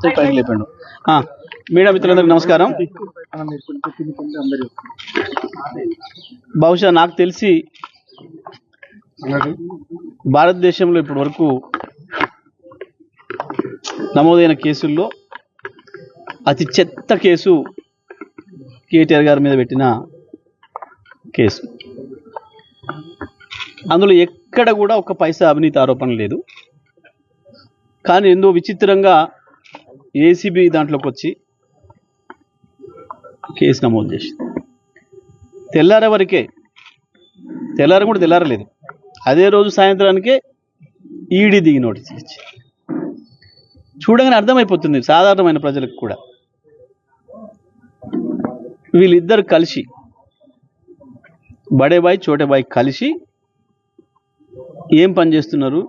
పైకి లేపాడు. మీడియా మిత్రులందరికీ నమస్కారం. బహుశా నాకు తెలిసి భారతదేశంలో ఇప్పటి వరకు నమోదైన కేసుల్లో అతి చెత్త కేసు కేటీఆర్ గారి మీద పెట్టిన కేసు. అందులో ఎక్కడ కూడా ఒక పైసా అవినీతి ఆరోపణ లేదు. కానీ ఎంతో విచిత్రంగా ఏసీబీ దాంట్లోకి వచ్చి కేసు నమోదు చేసింది. తెల్లారే వరకే, కూడా తెల్లారలేదు, అదే రోజు సాయంత్రానికే ఈడీ దిగి నోటీస్ ఇచ్చి చూడగానే అర్థమైపోతుంది సాధారణమైన ప్రజలకు కూడా, వీళ్ళిద్దరు కలిసి బడే బాయ్ చోటే బాయ్ కలిసి ఏం పని చేస్తున్నారు,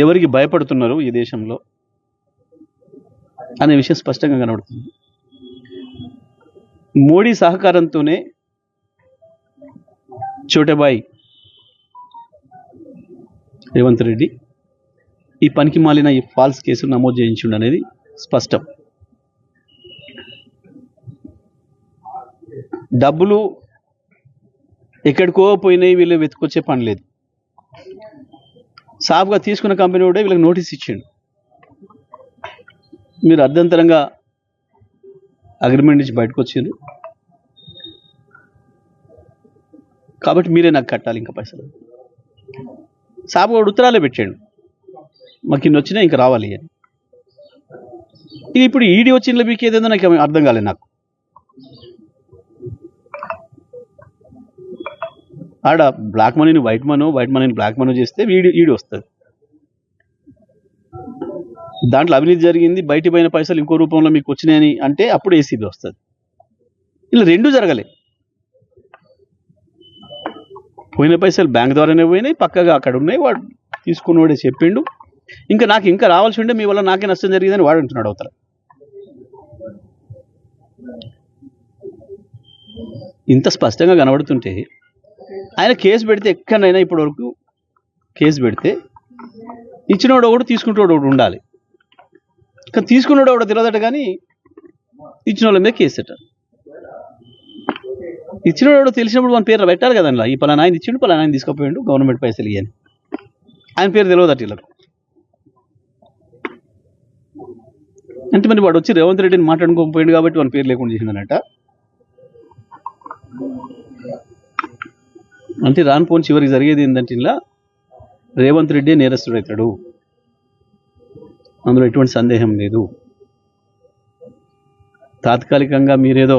ఎవరికి భయపడుతున్నారు ఈ దేశంలో అనే విషయం స్పష్టంగా కనబడుతుంది. మోడీ సహకారంతోనే చోటేబాయ్ రేవంత్ రెడ్డి ఈ పనికి మాలిన ఈ ఫాల్స్ కేసులు నమోదు చేయించుండు అనేది స్పష్టం. డబ్బులు ఎక్కడికో పోయినాయి, వీళ్ళు వెతుకొచ్చే పని లేదు. సాఫ్గా తీసుకున్న కంపెనీ కూడా వీళ్ళకి నోటీస్ ఇచ్చిండు, మీరు అర్ధంతరంగా అగ్రిమెంట్ నుంచి బయటకు వచ్చారు కాబట్టి మీరే నాకు కట్టాలి ఇంకా పైసలు. సాఫ్గా ఉత్తరాలే పెట్టాడు, మాకు ఇన్ని వచ్చినా ఇంకా రావాలి అని. ఇప్పుడు ఈడీ వచ్చిన మీకు ఏదేందో నాకు అర్థం కాలేదు. నాకు ఆడ బ్లాక్ మనీని వైట్ మనీని బ్లాక్ మనీ చేస్తే ఈడీ వస్తుంది. దాంట్లో అవినీతి జరిగింది, బయట పోయిన పైసలు ఇంకో రూపంలో మీకు వచ్చినాయని అంటే అప్పుడు ఏసీబీ వస్తుంది. ఇలా రెండూ జరగలే. పోయిన పైసలు బ్యాంక్ ద్వారానే పోయినాయి, పక్కగా అక్కడ ఉన్నాయి, వాడు తీసుకున్నవాడే చెప్పిండు. నాకు ఇంకా రావాల్సి ఉండే, మీ వల్ల నాకే నష్టం జరిగిందని వాడు అంటున్నాడు అవతల. ఇంత స్పష్టంగా కనబడుతుంటే ఆయన కేసు పెడితే, ఎక్కడైనా ఇప్పటి వరకు కేసు పెడితే ఇచ్చినోడు ఒకటి తీసుకుంటాడు ఒకటి ఉండాలి. కానీ తీసుకున్నాడు ఒకటి తెలియదట, కానీ ఇచ్చిన వాళ్ళ మీద కేసు అట. ఇచ్చినోడు తెలిసినప్పుడు మన పేరు పెట్టాలి కదన్నా, ఈ పలానా ఆయన ఇచ్చిండు, పలానా ఆయన తీసుకుపోయాడు గవర్నమెంట్ పైసలు ఇవ్వని, ఆయన పేరు తెలియదట వీళ్ళకు. అంటే మరి వాడు వచ్చి రేవంత్ రెడ్డిని మాట్లాడుకోకపోయాడు కాబట్టి వాని పేరు లేకుండా చేసిందనట. అంటే రాను పోని చివరికి జరిగేది ఏంటంటే ఇలా రేవంత్ రెడ్డి నేరస్తుడవుతాడు, అందులో ఎటువంటి సందేహం లేదు. తాత్కాలికంగా మీరేదో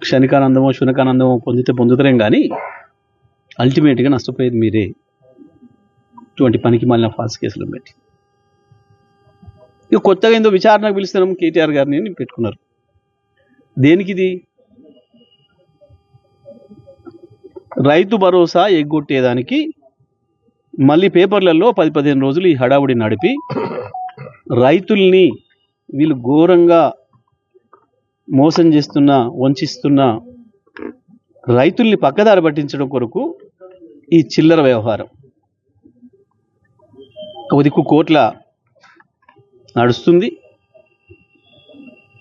క్షణికానందమో శునకానందమో పొందుతారేం కానీ అల్టిమేట్గా నష్టపోయేది మీరే. ఇటువంటి పనికి మాలిన ఫాల్స్ కేసులు పెట్టి ఇక కొత్తగా ఏందో విచారణకు పిలుస్తున్నాం కేటీఆర్ గారిని పెట్టుకున్నారు. దేనికి ఇది? రైతు భరోసా ఎగ్గొట్టేదానికి మళ్ళీ పేపర్లలో 10-15 రోజులు ఈ హడావుడి నడిపి రైతుల్ని వీళ్ళు ఘోరంగా మోసం చేస్తున్నా, వంచిస్తున్నా రైతుల్ని పక్కదారి పట్టించడం కొరకు ఈ చిల్లర వ్యవహారం ఒక దిక్కు కోట్ల నడుస్తుంది.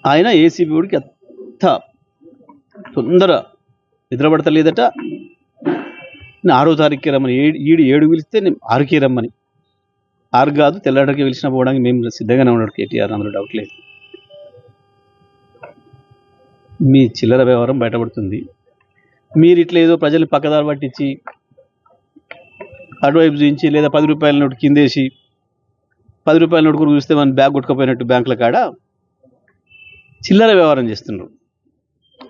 ఆయన ఏసీబీ వాడికి అంత తొందర నిద్రపడతలేదట. 6వ తారీఖుకి రమ్మని, 7 పిలిస్తే నేను 6కి రమ్మని, 6 కాదు తెల్లడికి పిలిచిన పోవడానికి మేము సిద్ధంగానే ఉన్నాడు కేటీఆర్, అందులో డౌట్ లేదు. మీ చిల్లర వ్యవహారం బయటపడుతుంది. మీరు ఇట్లా ఏదో ప్రజల్ని పక్కదారి పట్టించి అటువైపు చూపించి, లేదా 10 రూపాయల నోటు కిందేసి 10 రూపాయల నోటు కూడా చూస్తే మన బ్యాగ్ కొట్టుకపోయినట్టు బ్యాంకుల కాడ చిల్లర వ్యవహారం చేస్తున్నారు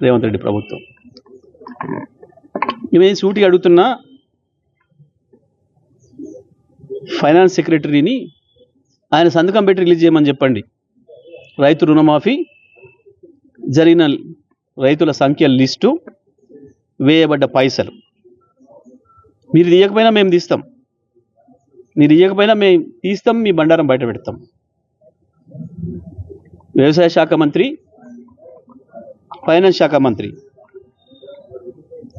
రేవంత్ రెడ్డి ప్రభుత్వం. ఇవన్నీ సూటిగా అడుగుతున్నా, ఫైనాన్స్ సెక్రటరీని ఆయన సంతకం పెట్టి రిలీజ్ చేయమని చెప్పండి. రైతు రుణమాఫీ జరిగిన రైతుల సంఖ్య లిస్టు, వేయబడ్డ పైసలు. మీరు తీయకపోయినా మేము తీస్తాం, మీరు ఇవ్వకపోయినా మేము తీస్తాం, మీ బండారం బయట పెడతాం. వ్యవసాయ శాఖ మంత్రి, ఫైనాన్స్ శాఖ మంత్రి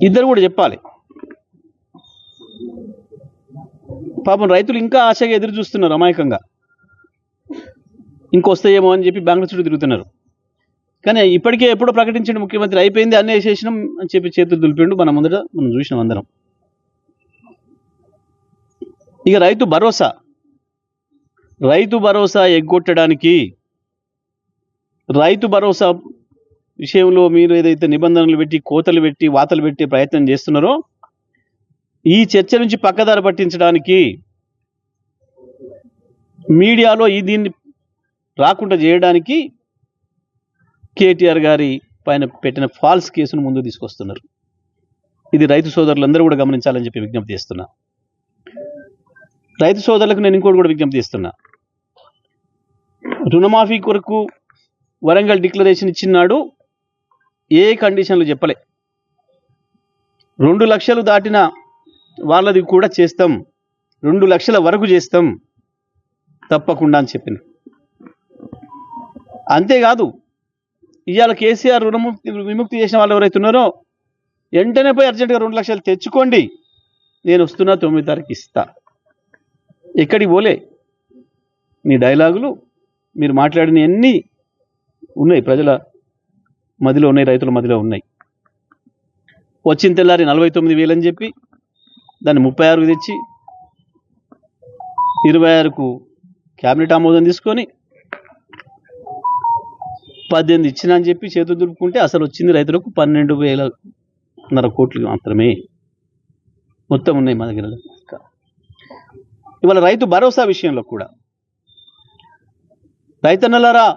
ఇద్దరు కూడా చెప్పాలి. పాపం రైతులు ఇంకా ఆశగా ఎదురు చూస్తున్నారు అమాయకంగా, ఇంకొస్తాయేమో అని చెప్పి బ్యాంకుల చుట్టూ తిరుగుతున్నారు. కానీ ఇప్పటికే ఎప్పుడో ప్రకటించిన ముఖ్యమంత్రి అయిపోయింది అన్నీ వేసేసినాం అని చెప్పి చేతులు దులిపిండు. మనం ముందట మనం చూసినాం అందరం. ఇక రైతు భరోసా ఎగ్గొట్టడానికి, రైతు భరోసా విషయంలో మీరు ఏదైతే నిబంధనలు పెట్టి కోతలు పెట్టి వాతలు పెట్టి ప్రయత్నం చేస్తున్నారో ఈ చర్చ నుంచి పక్కదారి పట్టించడానికి మీడియాలో దీన్ని రాకుండా చేయడానికి కేటీఆర్ గారి పైన పెట్టిన ఫాల్స్ కేసును ముందు తీసుకొస్తున్నారు. ఇది రైతు సోదరులందరూ కూడా గమనించాలని చెప్పి విజ్ఞప్తి చేస్తున్నా. రైతు సోదరులకు నేను ఇంకోటి కూడా విజ్ఞప్తి చేస్తున్నా. రుణమాఫీ కొరకు వరంగల్ డిక్లరేషన్ ఇచ్చినాడు, ఏ కండిషన్లు చెప్పలే. 2 లక్షలు దాటిన వాళ్ళది కూడా చేస్తాం, 2 లక్షల వరకు చేస్తాం తప్పకుండా అని చెప్పింది. అంతేకాదు ఇవాళ కేసీఆర్ విముక్తి చేసిన వాళ్ళు ఎవరైతే ఉన్నారో వెంటనే పోయి అర్జెంటుగా 2 లక్షలు తెచ్చుకోండి, నేను వస్తున్నా 9 తారీఖు ఇస్తా. ఎక్కడికి పోలే. మీ డైలాగులు, మీరు మాట్లాడిన అన్నీ ఉన్నాయి, ప్రజల మదిలో ఉన్నాయి, రైతుల మదిలో ఉన్నాయి. వచ్చిన తెల్లారి 49,000 అని చెప్పి దాన్ని 36కు తెచ్చి 26కు క్యాబినెట్ ఆమోదం తీసుకొని 18 ఇచ్చినా అని చెప్పి చేతులు దులుపుకుంటే అసలు వచ్చింది రైతులకు 12,500 కోట్లు మాత్రమే. మొత్తం ఉన్నాయి మా దగ్గర. ఇవాళ రైతు భరోసా విషయంలో కూడా రైతన్నలారా